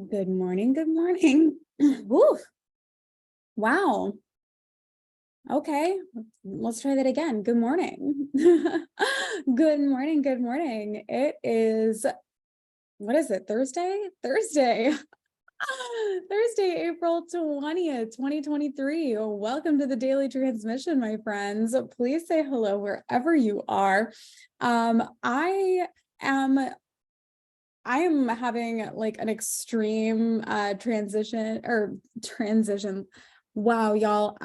Good morning. Good morning. Woo. Wow. Okay. Let's try that again. Good morning. Good morning. Good morning. It is, what is it? Thursday? Thursday. Thursday, April 20th, 2023. Welcome to the daily transmission, my friends. Please say hello wherever you are. I am having like an extreme transition. Wow, y'all.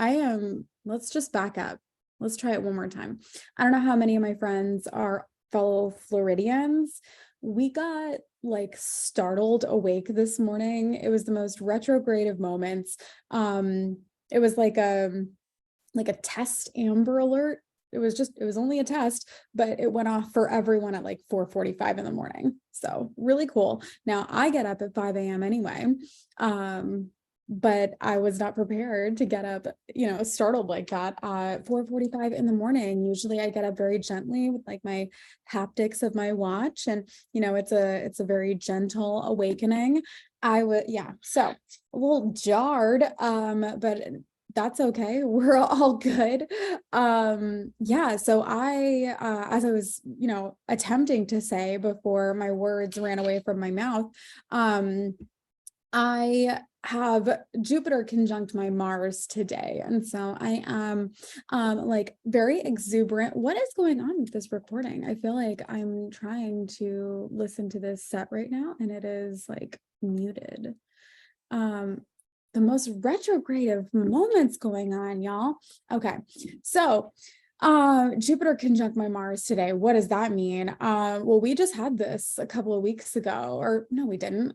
Let's just back up. Let's try it one more time. I don't know how many of my friends are fellow Floridians. We got like startled awake this morning. It was the most retrograde of moments. It was like a test Amber Alert. It was only a test, but it went off for everyone at like 4:45 in the morning. So really cool. Now I get up at 5 a.m. anyway. But I was not prepared to get up, startled like that at 4:45 in the morning. Usually I get up very gently with like my haptics of my watch, and it's a very gentle awakening. So a little jarred, but that's okay. We're all good. So I, as I was, attempting to say before my words ran away from my mouth, I have Jupiter conjunct my Mars today. And so I am like very exuberant. What is going on with this recording? I feel like I'm trying to listen to this set right now and it is like muted. The most retrograde of moments going on, y'all. Okay, so Jupiter conjunct my Mars today. What does that mean? Well, we just had this a couple of weeks ago, or no, we didn't.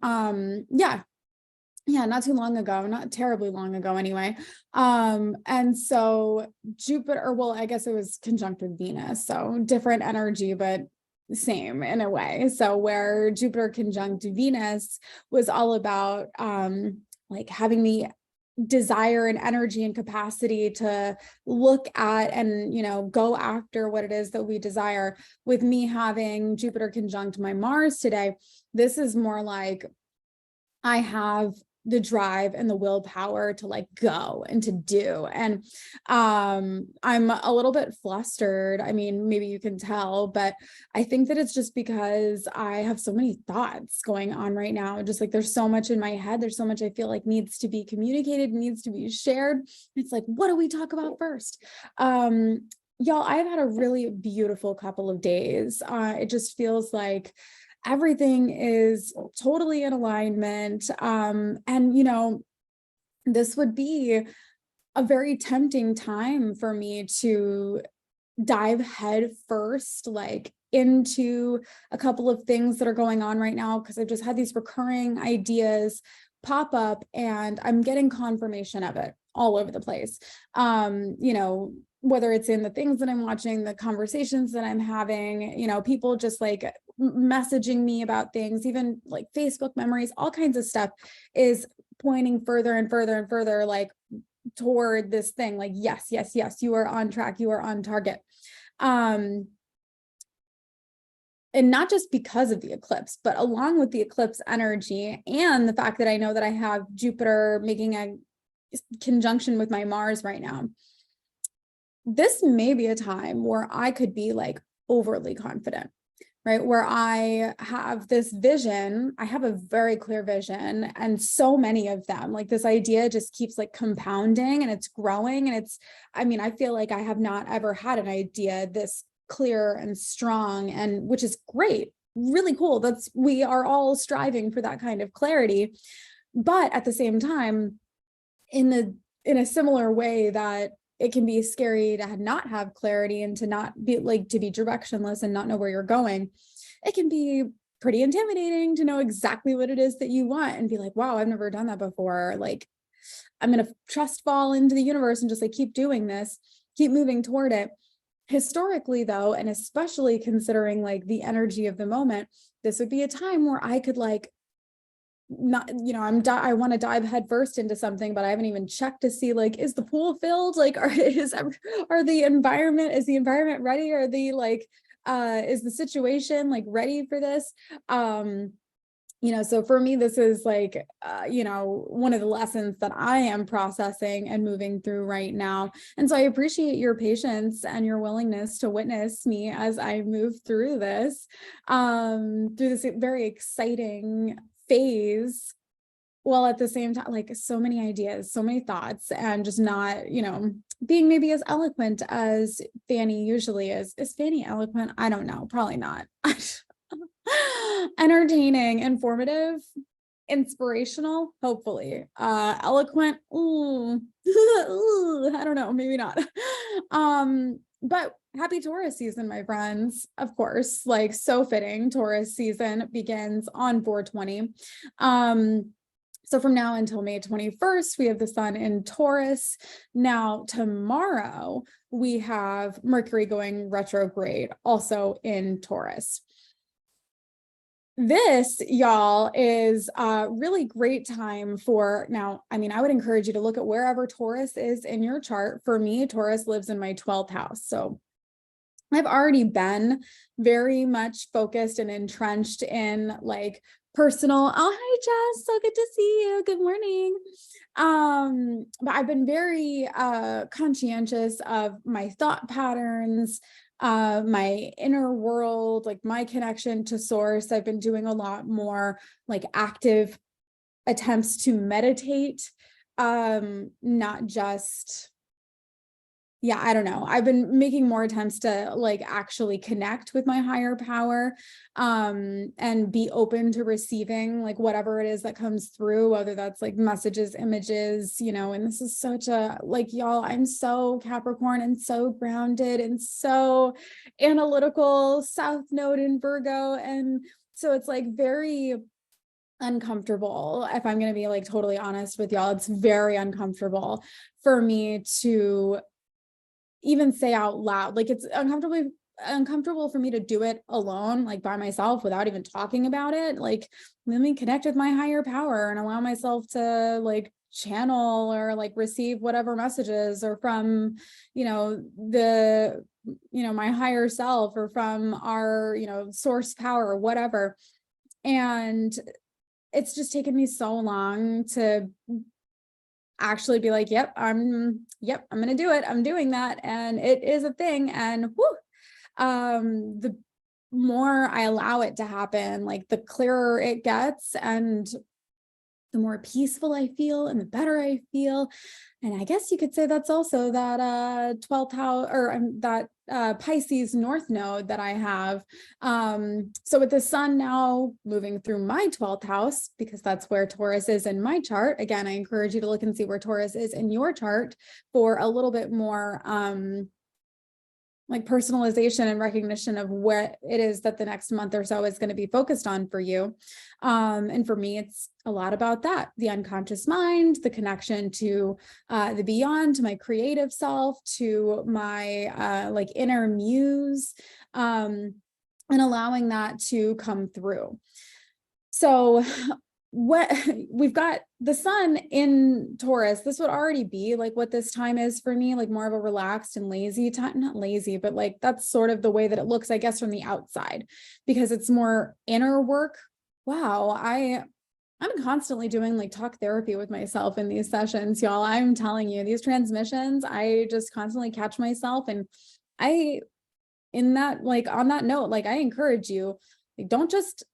Not too long ago, not terribly long ago anyway. And so Jupiter, well, I guess it was conjunct with Venus, so different energy, but same in a way. So where Jupiter conjunct Venus was all about like having the desire and energy and capacity to look at and go after what it is that we desire. With me having Jupiter conjunct my Mars today, this is more like I have the drive and the willpower to like go and to do. And I'm a little bit flustered. I mean, maybe you can tell, but I think that it's just because I have so many thoughts going on right now. Just like there's so much in my head. There's so much I feel like needs to be communicated, needs to be shared. It's like, what do we talk about first? Y'all, I've had a really beautiful couple of days. It just feels like everything is totally in alignment. This would be a very tempting time for me to dive head first, like into a couple of things that are going on right now, because I've just had these recurring ideas pop up and I'm getting confirmation of it all over the place. Whether it's in the things that I'm watching, the conversations that I'm having, people just like messaging me about things, even like Facebook memories, all kinds of stuff is pointing further and further and further, like toward this thing, like, yes, you are on track, you are on target. And not just because of the eclipse, but along with the eclipse energy and the fact that I know that I have Jupiter making a conjunction with my Mars right now, this may be a time where I could be like overly confident, right? Where I have this vision, I have a very clear vision, and so many of them, like this idea just keeps like compounding and it's growing. And I feel like I have not ever had an idea this clear and strong, and which is great, really cool. We are all striving for that kind of clarity. But at the same time, in a similar way that it can be scary to not have clarity and to not be like, to be directionless and not know where you're going. It can be pretty intimidating to know exactly what it is that you want and be like, wow, I've never done that before. Like, I'm going to trust fall into the universe and just like keep doing this, keep moving toward it. Historically though, and especially considering like the energy of the moment, this would be a time where I could like not, I want to dive head first into something, but I haven't even checked to see like, is the pool filled? Like, is the environment ready? Is the situation like ready for this? So for me, this is like, one of the lessons that I am processing and moving through right now. And so I appreciate your patience and your willingness to witness me as I move through this very exciting phase, while at the same time, like so many ideas, so many thoughts, and just not, being maybe as eloquent as Fani usually is. Is Fani eloquent? I don't know. Probably not. Entertaining, informative, inspirational, hopefully. Eloquent, ooh. I don't know, maybe not. But happy Taurus season, my friends. Of course, like so fitting. Taurus season begins on 4/20. So from now until May 21st, we have the sun in Taurus. Now, tomorrow, we have Mercury going retrograde, also in Taurus. This, y'all, is a really great time for now. I mean, I would encourage you to look at wherever Taurus is in your chart. For me, Taurus lives in my 12th house. So I've already been very much focused and entrenched in like personal. Oh, hi, Jess. So good to see you. Good morning. But I've been very conscientious of my thought patterns, my inner world, like my connection to source. I've been doing a lot more like active attempts to meditate, not just, I don't know. I've been making more attempts to like actually connect with my higher power, and be open to receiving like whatever it is that comes through, whether that's like messages, images, and this is such a, like, y'all, I'm so Capricorn and so grounded and so analytical, South Node in Virgo. And so it's like very uncomfortable. If I'm going to be like totally honest with y'all, it's very uncomfortable for me to even say out loud, like it's uncomfortable for me to do it alone, like by myself, without even talking about it. Like, let me connect with my higher power and allow myself to like channel or like receive whatever messages, or from, my higher self, or from our, source power or whatever. And it's just taken me so long to actually be like, I'm going to do it. I'm doing that. And it is a thing. And the more I allow it to happen, like the clearer it gets, and the more peaceful I feel and the better I feel. And I guess you could say that's also that 12th house, or that Pisces North Node that I have. So with the sun now moving through my 12th house, because that's where Taurus is in my chart. Again, I encourage you to look and see where Taurus is in your chart for a little bit more like personalization and recognition of what it is that the next month or so is going to be focused on for you. And for me, it's a lot about that, the unconscious mind, the connection to the beyond, to my creative self, to my like inner muse, and allowing that to come through. So what we've got the sun in Taurus, this would already be like what this time is for me, like more of a relaxed and lazy time, not lazy, but like that's sort of the way that it looks, I guess, from the outside, because it's more inner work. Wow. I'm constantly doing like talk therapy with myself in these sessions, y'all. I'm telling you, these transmissions, I just constantly catch myself. And on that note, like I encourage you, like, don't just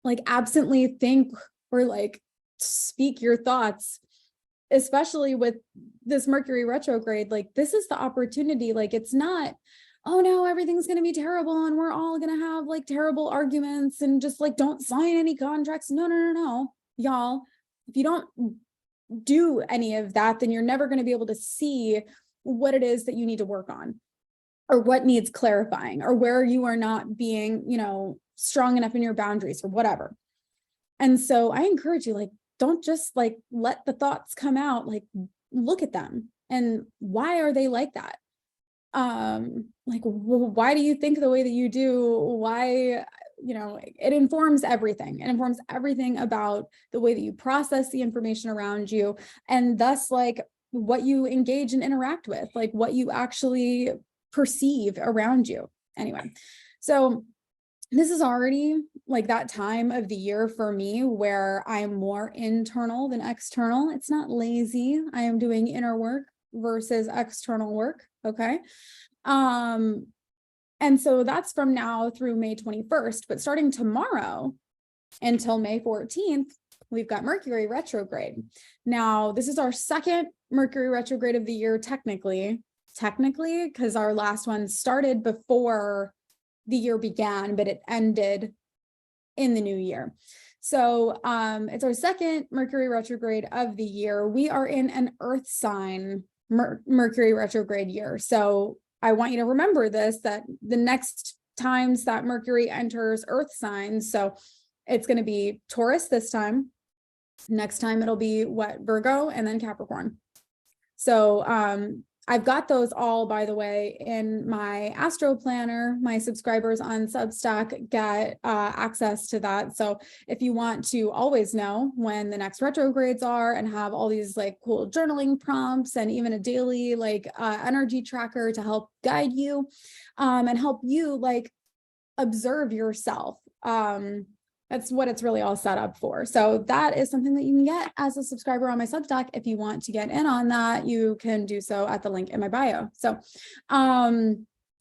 like absently think or like speak your thoughts, especially with this Mercury retrograde. Like, this is the opportunity. Like, it's not, oh no, everything's going to be terrible and we're all going to have like terrible arguments and just like don't sign any contracts. No, y'all. If you don't do any of that, then you're never going to be able to see what it is that you need to work on, or what needs clarifying, or where you are not being, strong enough in your boundaries or whatever. And so I encourage you, like, don't just like let the thoughts come out, like look at them and why are they like that? Like, why do you think the way that you do? Why, it informs everything. It informs everything about the way that you process the information around you, and thus like what you engage and interact with, like what you actually perceive around you. Anyway, so this is already like that time of the year for me where I'm more internal than external. It's not lazy. I am doing inner work versus external work. Okay. And so that's from now through May 21st, but starting tomorrow until May 14th, we've got Mercury retrograde. Now, this is our second Mercury retrograde of the year, technically, because our last one started before the year began, but it ended in the new year. So it's our second Mercury retrograde of the year. We are in an earth sign Mercury retrograde year. So I want you to remember this, that the next times that Mercury enters earth signs, so it's going to be Taurus this time. Next time it'll be Virgo, and then Capricorn. So I've got those all, by the way, in my Astro Planner. My subscribers on Substack get access to that. So if you want to always know when the next retrogrades are and have all these like cool journaling prompts and even a daily like energy tracker to help guide you and help you like observe yourself. That's what it's really all set up for. So that is something that you can get as a subscriber on my Substack. If you want to get in on that, you can do so at the link in my bio. So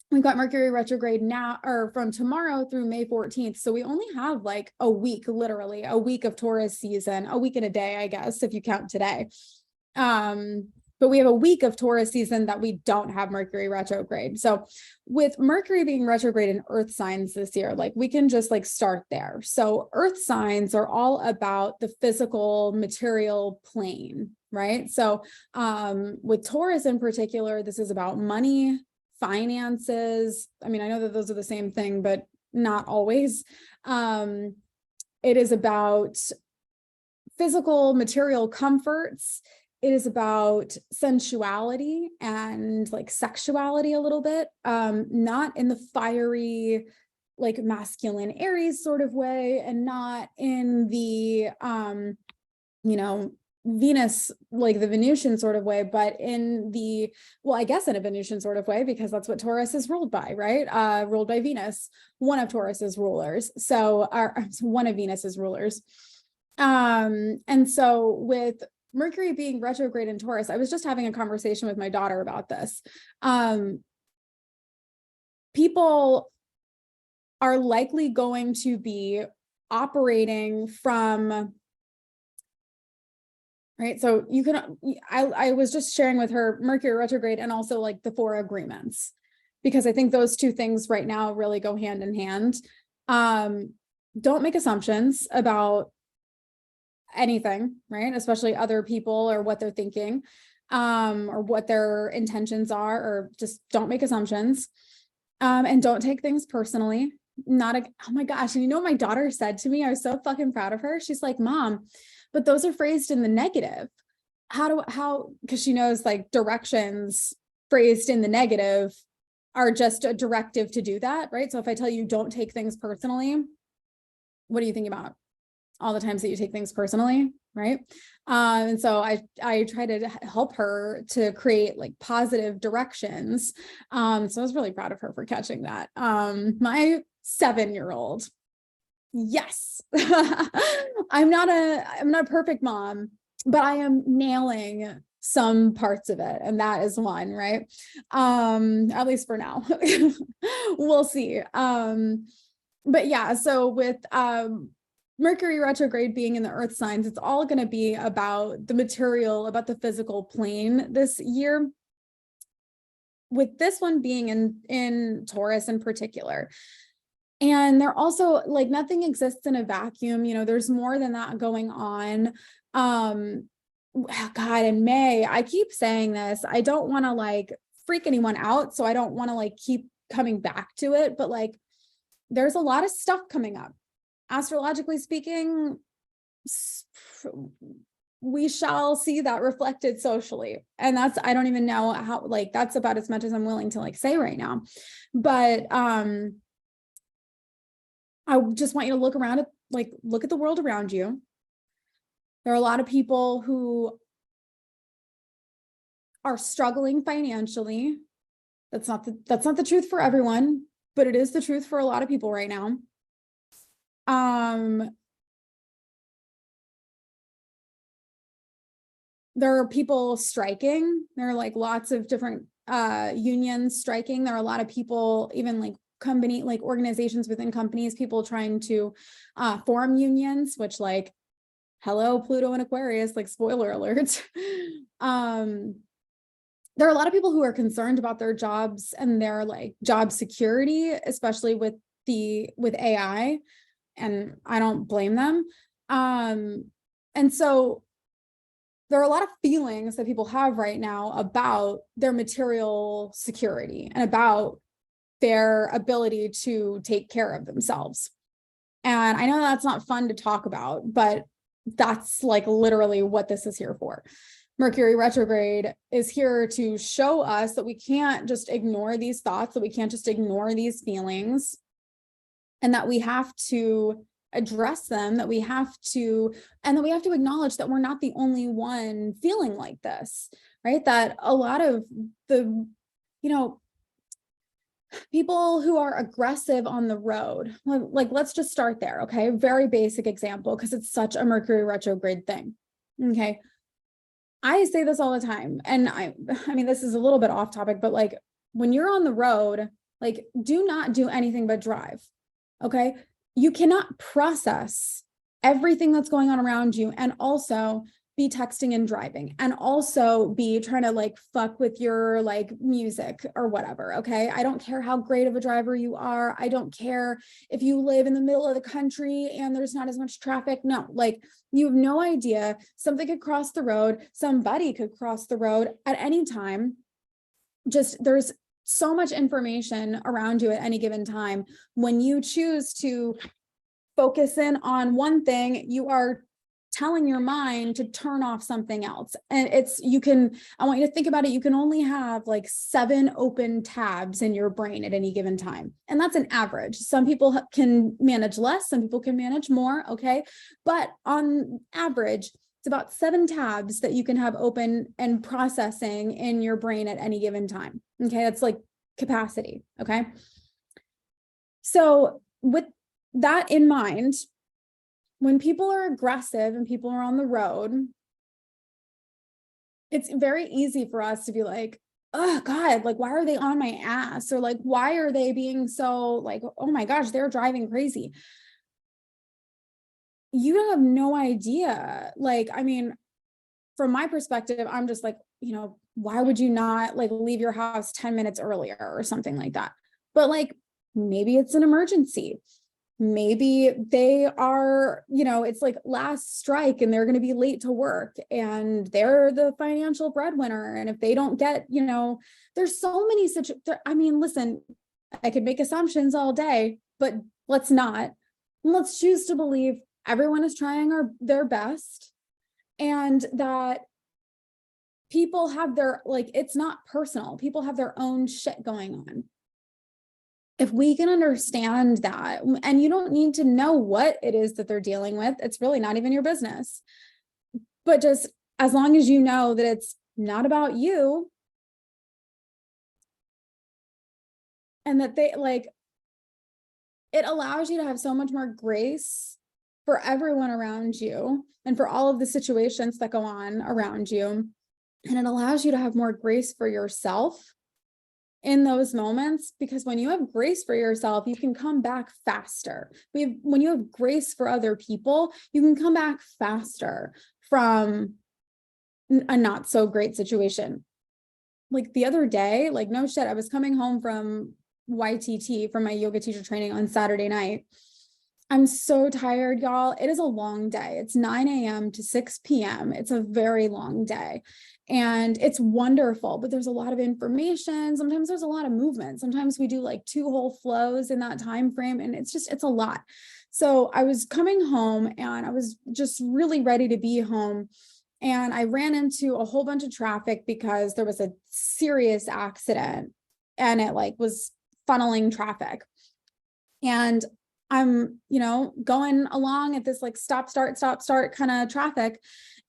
we've got Mercury retrograde now, or from tomorrow through May 14th. So we only have like a week, literally a week of Taurus season, a week and a day, I guess, if you count today. But we have a week of Taurus season that we don't have Mercury retrograde. So with Mercury being retrograde in earth signs this year, like we can just like start there. So earth signs are all about the physical material plane, right? So with Taurus in particular, this is about money, finances. I mean, I know that those are the same thing, but not always. It is about physical material comforts. It is about sensuality and like sexuality a little bit, not in the fiery, like masculine Aries sort of way, and not in the, Venus, like the Venusian sort of way, but in the, well, I guess in a Venusian sort of way, because that's what Taurus is ruled by, right? Ruled by Venus, one of Taurus's rulers. So, one of Venus's rulers. And so with Mercury being retrograde in Taurus, I was just having a conversation with my daughter about this. People are likely going to be operating from, right? So you can, I was just sharing with her Mercury retrograde and also like the 4 agreements, because I think those two things right now really go hand in hand. Don't make assumptions about anything, right? Especially other people or what they're thinking, or what their intentions are, or just don't make assumptions. And don't take things personally. Oh my gosh. And you know what my daughter said to me? I was so fucking proud of her. She's like, Mom, but those are phrased in the negative. Because she knows like directions phrased in the negative are just a directive to do that, right? So if I tell you don't take things personally, what do you think about all the times that you take things personally, right? And so I try to help her to create like positive directions. So I was really proud of her for catching that. My 7-year-old, yes, I'm not a perfect mom, but I am nailing some parts of it, and that is one, right? At least for now. We'll see. But yeah, so with Mercury retrograde being in the earth signs, it's all going to be about the material, about the physical plane this year. With this one being in Taurus in particular. And they're also like, nothing exists in a vacuum. There's more than that going on. God, in May, I keep saying this, I don't want to like freak anyone out. So I don't want to like keep coming back to it, but like, there's a lot of stuff coming up. Astrologically speaking, we shall see that reflected socially. And I don't even know how, like, that's about as much as I'm willing to like say right now. But I just want you to look around at, like, look at the world around you. There are a lot of people who are struggling financially. That's not the truth for everyone, but it is the truth for a lot of people right now. There are people striking. There are like lots of different unions striking. There are a lot of people, even like company, like organizations within companies, people trying to form unions, which like, hello, Pluto and Aquarius, like spoiler alert. There are a lot of people who are concerned about their jobs and their like job security, especially with AI, and I don't blame them. And so there are a lot of feelings that people have right now about their material security and about their ability to take care of themselves. And I know that's not fun to talk about, but that's like literally what this is here for. Mercury retrograde is here to show us that we can't just ignore these thoughts, that we can't just ignore these feelings, and that we have to address them, that we have to acknowledge that we're not the only one feeling like this, right? That a lot of the, people who are aggressive on the road, like, let's just start there, okay? Very basic example, because it's such a Mercury retrograde thing, okay? I say this all the time, and I mean, this is a little bit off topic, but like, when you're on the road, like, do not do anything but drive, okay? You cannot process everything that's going on around you and also be texting and driving and also be trying to like fuck with your like music or whatever, okay? I don't care how great of a driver you are. I don't care if you live in the middle of the country and there's not as much traffic. No, like, you have no idea. Something could cross the road. Somebody could cross the road at any time. Just there's so much information around you at any given time. When you choose to focus in on one thing, you are telling your mind to turn off something else. And I want you to think about it. You can only have like 7 open tabs in your brain at any given time. And that's an average. Some people can manage less, some people can manage more, okay? But on average, it's about 7 tabs that you can have open and processing in your brain at any given time. Okay, that's like capacity. Okay. So with that in mind, when people are aggressive and people are on the road, it's very easy for us to be like, oh God, like, why are they on my ass? Or like, why are they being so like, oh my gosh, they're driving crazy. You have no idea. Like, I mean, from my perspective, I'm just like, why would you not like leave your house 10 minutes earlier or something like that? But like, maybe it's an emergency. Maybe they are, it's like last strike and they're going to be late to work and they're the financial breadwinner. And if they don't get, there's so many I mean, listen, I could make assumptions all day, but let's not. Let's choose to believe everyone is trying their best, and that people have their, like, it's not personal. People have their own shit going on. If we can understand that, and you don't need to know what it is that they're dealing with, it's really not even your business. But just as long as you know that it's not about you, and that they like, it allows you to have so much more grace for everyone around you and for all of the situations that go on around you. And it allows you to have more grace for yourself in those moments, because when you have grace for yourself, you can come back faster. When you have grace for other people, you can come back faster from a not so great situation. Like the other day, like no shit, I was coming home from YTT, from my yoga teacher training on Saturday night. I'm so tired, y'all. It is a long day. It's 9 a.m. to 6 p.m. It's a very long day. And it's wonderful, but there's a lot of information. Sometimes there's a lot of movement. Sometimes we do like 2 whole flows in that time frame, and it's a lot. So I was coming home and I was just really ready to be home. And I ran into a whole bunch of traffic because there was a serious accident and it like was funneling traffic. And I'm, going along at this like stop, start kind of traffic.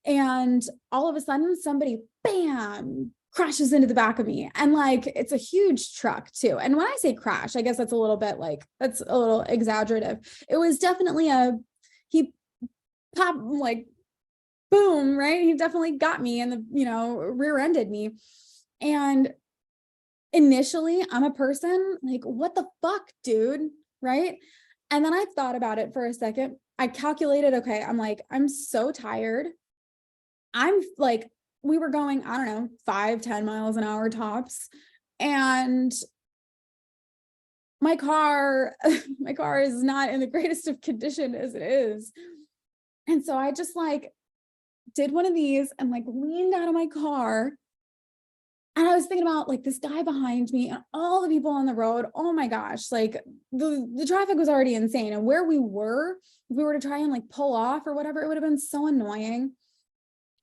And all of a sudden somebody, bam, crashes into the back of me. And like, it's a huge truck too. And when I say crash, I guess that's a little bit like, that's a little exaggerative. It was definitely he popped, like, boom, right? He definitely got me and rear-ended me. And initially I'm a person like, what the fuck, dude? Right. And then I thought about it for a second. I calculated, okay, I'm like, I'm so tired. I'm like, we were going, I don't know, 5-10 miles an hour tops. And my car is not in the greatest of condition as it is. And so I just like did one of these and like leaned out of my car. And I was thinking about like this guy behind me and all the people on the road. Oh my gosh, like the traffic was already insane. And where we were, if we were to try and like pull off or whatever, it would have been so annoying.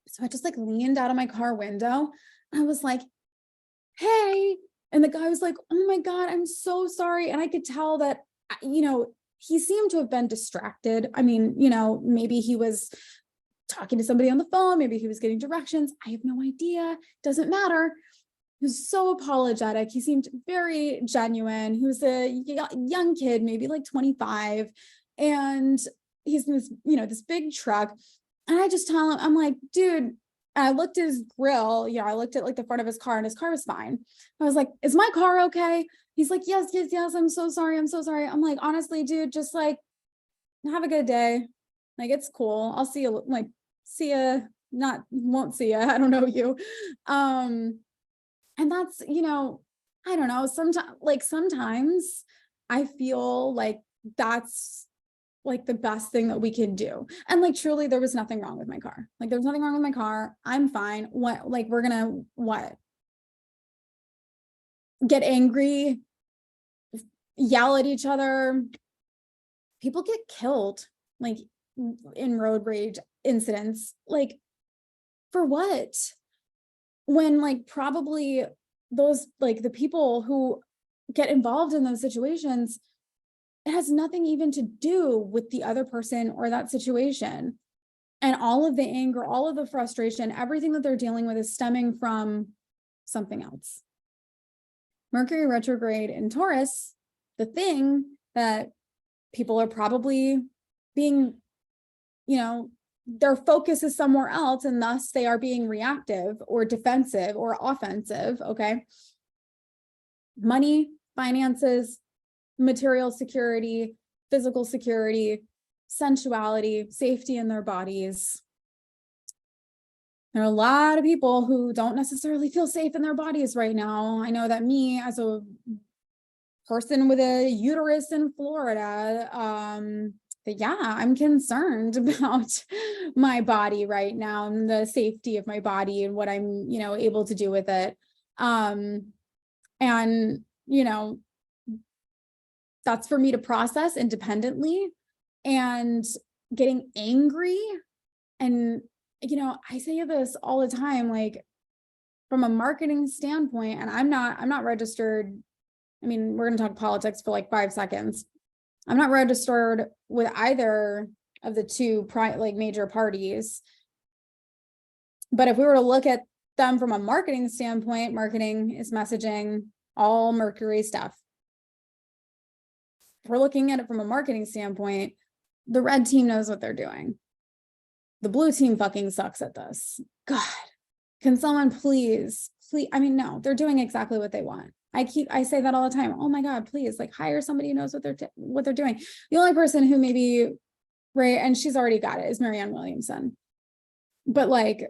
So I just like leaned out of my car window. I was like, hey. And the guy was like, oh my God, I'm so sorry. And I could tell that, he seemed to have been distracted. I mean, maybe he was talking to somebody on the phone. Maybe he was getting directions. I have no idea. Doesn't matter. He was so apologetic. He seemed very genuine. He was a young kid, maybe like 25. And he's in this, this big truck. And I just tell him, I'm like, dude, I looked at his grill. I looked at like the front of his car and his car was fine. I was like, is my car okay? He's like, yes. I'm so sorry. I'm like, honestly, dude, just like, have a good day. Like, it's cool. I'll see you. Like, see ya. Won't see ya. I don't know you. And that's, I don't know. Sometimes I feel like that's like the best thing that we can do. And like, truly, there was nothing wrong with my car. Like, there was nothing wrong with my car. I'm fine. We're gonna get angry, yell at each other. People get killed, like in road rage incidents. Like, for what? When like probably those, like the people who get involved in those situations, it has nothing even to do with the other person or that situation. And all of the anger, all of the frustration, everything that they're dealing with is stemming from something else. Mercury retrograde in Taurus, the thing that people are probably being, their focus is somewhere else, and thus they are being reactive or defensive or offensive. Okay. Money, finances, material security, physical security, sensuality, safety in their bodies. There are a lot of people who don't necessarily feel safe in their bodies right now. I know that me, as a person with a uterus in Florida, I'm concerned about my body right now and the safety of my body and what I'm, able to do with it. That's for me to process independently. And getting angry, and I say this all the time, like from a marketing standpoint, and I'm not registered. I mean, we're going to talk politics for like 5 seconds. I'm not registered with either of the two major parties. But if we were to look at them from a marketing standpoint, marketing is messaging, all Mercury stuff. If we're looking at it from a marketing standpoint, the red team knows what they're doing. The blue team fucking sucks at this. God, can someone please, no, they're doing exactly what they want. I say that all the time. Oh my God, please, like, hire somebody who knows what they're doing. The only person who maybe, right, and she's already got it, is Marianne Williamson. But like,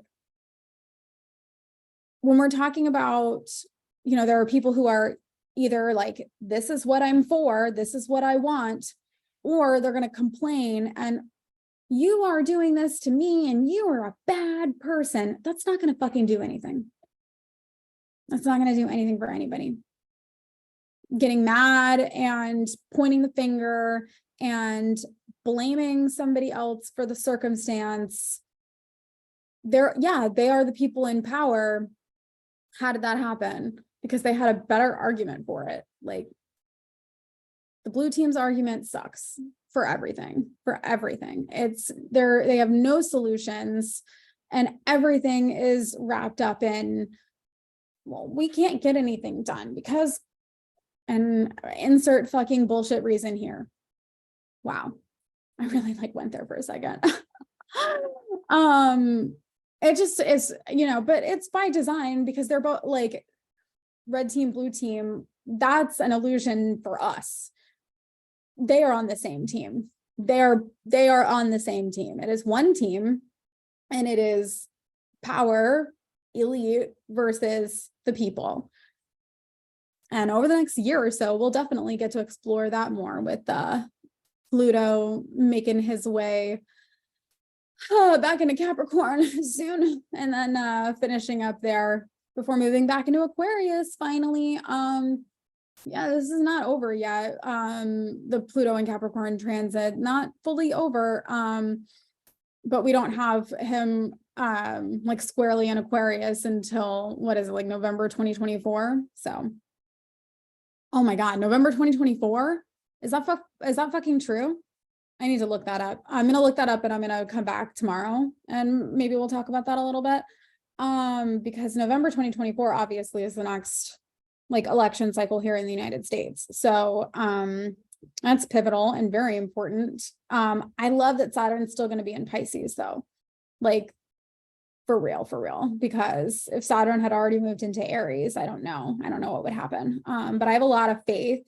when we're talking about, there are people who are either like, this is what I'm for, this is what I want, or they're going to complain, and you are doing this to me and you are a bad person. That's not going to fucking do anything. That's not going to do anything for anybody. Getting mad and pointing the finger and blaming somebody else for the circumstance. They are the people in power. How did that happen? Because they had a better argument for it. Like, the blue team's argument sucks for everything. They have no solutions, and everything is wrapped up in well, we can't get anything done because, and insert fucking bullshit reason here. Wow. I really like went there for a second. It just is, you know, but it's by design because they're both like red team, blue team. That's an illusion for us. They are on the same team. They are on the same team. It is one team, and it is power, elite versus the people. And over the next year or so, we'll definitely get to explore that more with Pluto making his way back into Capricorn soon, and then finishing up there before moving back into Aquarius finally. Yeah, this is not over yet. The Pluto and Capricorn transit, not fully over. But we don't have him like squarely in Aquarius until, what is it, like November 2024. So, oh my God, November 2024? Is that fucking true? I need to look that up. I'm gonna look that up, and I'm gonna come back tomorrow and maybe we'll talk about that a little bit. Because November 2024 obviously is the next like election cycle here in the United States. So that's pivotal and very important. I love that Saturn's still going to be in Pisces though, like for real, because if Saturn had already moved into Aries, I don't know what would happen. But I have a lot of faith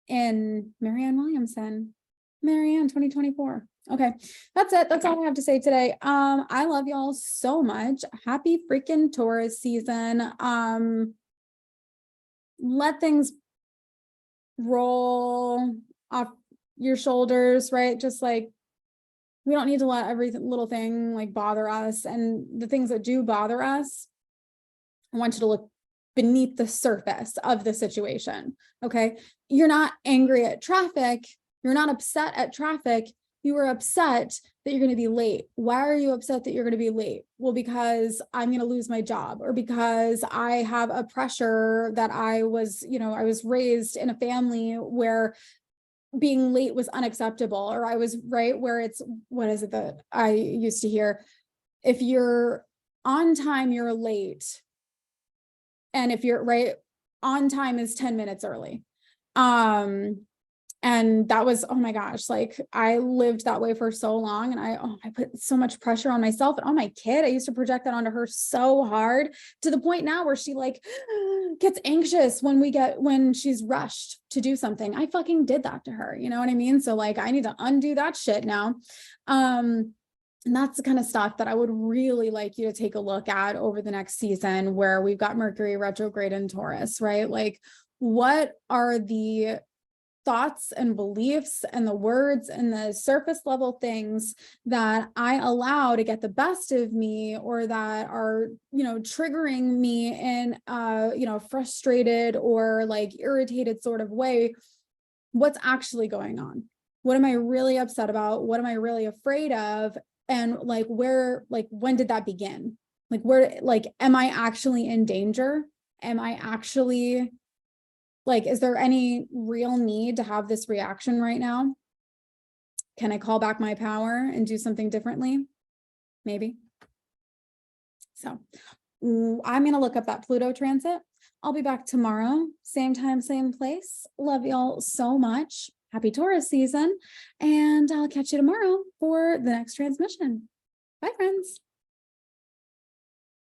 in Marianne Williamson. Marianne 2024. Okay, that's it. That's all I have to say today. I love y'all so much. Happy freaking Taurus season. Let things roll off your shoulders, right? Just like, we don't need to let every little thing like bother us. And the things that do bother us, I want you to look beneath the surface of the situation. Okay. You're not angry at traffic. You're not upset at traffic. You were upset that you're going to be late. Why are you upset that you're going to be late? Well, because I'm going to lose my job, or because I have a pressure that I was raised in a family where being late was unacceptable, or I was right where it's, what is it that I used to hear? If you're on time, you're late. And if you're right on time is 10 minutes early. And that was, oh my gosh, like I lived that way for so long, and I put so much pressure on myself and on my kid. I used to project that onto her so hard, to the point now where she like gets anxious when she's rushed to do something. I fucking did that to her. You know what I mean? So like, I need to undo that shit now. And that's the kind of stuff that I would really like you to take a look at over the next season, where we've got Mercury retrograde in Taurus, right? Like, what are the thoughts and beliefs and the words and the surface level things that I allow to get the best of me, or that are, triggering me in frustrated or like irritated sort of way? What's actually going on? What am I really upset about? What am I really afraid of? And like, when did that begin? Am I actually in danger? Am I actually is there any real need to have this reaction right now? Can I call back my power and do something differently? Maybe. So I'm going to look up that Pluto transit. I'll be back tomorrow, same time, same place. Love y'all so much. Happy Taurus season. And I'll catch you tomorrow for the next transmission. Bye, friends.